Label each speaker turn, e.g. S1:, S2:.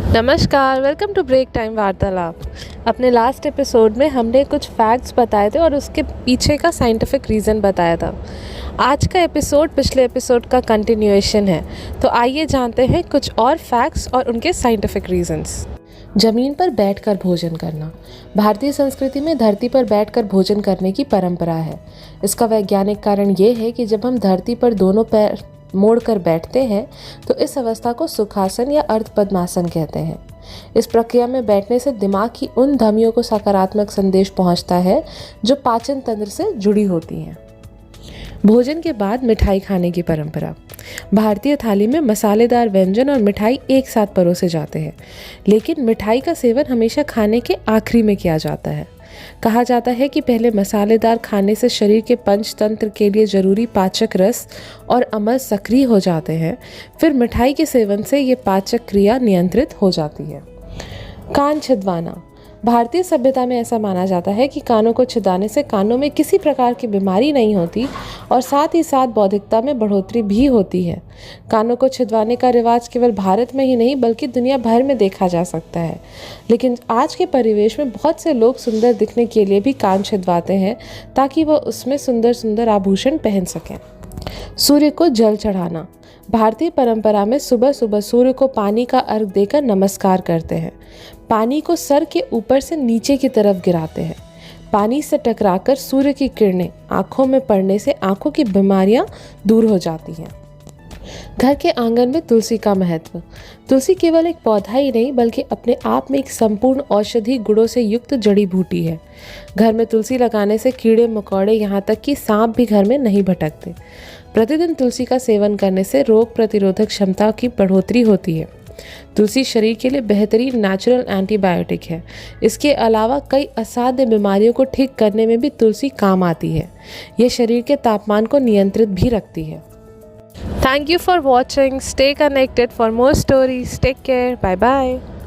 S1: नमस्कार, welcome to break time वार्तालाप। अपने लास्ट एपिसोड में हमने कुछ फैक्ट्स बताए थे और उसके पीछे का साइंटिफिक रीज़न बताया था। आज का एपिसोड पिछले एपिसोड का कंटिन्यूएशन है, तो आइए जानते हैं कुछ और फैक्ट्स और उनके साइंटिफिक रीजंस। जमीन पर बैठकर भोजन करना। भारतीय संस्कृति में धरती पर बैठकर भोजन करने की परंपरा है। इसका वैज्ञानिक कारण ये है कि जब हम धरती पर दोनों पैर मोड़ कर बैठते हैं तो इस अवस्था को सुखासन या अर्ध पद्मासन कहते हैं। इस प्रक्रिया में बैठने से दिमाग की उन धमनियों को सकारात्मक संदेश पहुंचता है जो पाचन तंत्र से जुड़ी होती हैं। भोजन के बाद मिठाई खाने की परंपरा। भारतीय थाली में मसालेदार व्यंजन और मिठाई एक साथ परोसे जाते हैं, लेकिन मिठाई का सेवन हमेशा खाने के आखिरी में किया जाता है। कहा जाता है कि पहले मसालेदार खाने से शरीर के पंचतंत्र के लिए जरूरी पाचक रस और अम्ल सक्रिय हो जाते हैं, फिर मिठाई के सेवन से ये पाचक क्रिया नियंत्रित हो जाती है। कान छिदवाना। भारतीय सभ्यता में ऐसा माना जाता है कि कानों को छिदाने से कानों में किसी प्रकार की बीमारी नहीं होती और साथ ही साथ बौद्धिकता में बढ़ोतरी भी होती है। कानों को छिदवाने का रिवाज केवल भारत में ही नहीं बल्कि दुनिया भर में देखा जा सकता है, लेकिन आज के परिवेश में बहुत से लोग सुंदर दिखने के लिए भी कान छिदवाते हैं ताकि वह उसमें सुंदर सुंदर आभूषण पहन सकें। सूर्य को जल चढ़ाना। भारतीय परंपरा में सुबह सुबह सूर्य को पानी का अर्घ देकर नमस्कार करते हैं। पानी को सर के ऊपर से नीचे की तरफ गिराते हैं। पानी से टकराकर सूर्य की किरणें आंखों में पड़ने से आंखों की बीमारियां दूर हो जाती हैं। घर के आंगन में तुलसी का महत्व। तुलसी केवल एक पौधा ही नहीं बल्कि अपने आप में एक संपूर्ण औषधि गुणों से युक्त जड़ी बूटी है। घर में तुलसी लगाने से कीड़े मकोड़े यहाँ तक कि सांप भी घर में नहीं भटकते। प्रतिदिन तुलसी का सेवन करने से रोग प्रतिरोधक क्षमता की बढ़ोतरी होती है। तुलसी शरीर के लिए बेहतरीन नेचुरल एंटीबायोटिक है। इसके अलावा कई असाध्य बीमारियों को ठीक करने में भी तुलसी काम आती है। यह शरीर के तापमान को नियंत्रित भी रखती है। Thank you for watching. Stay connected for more stories. Take care. Bye bye.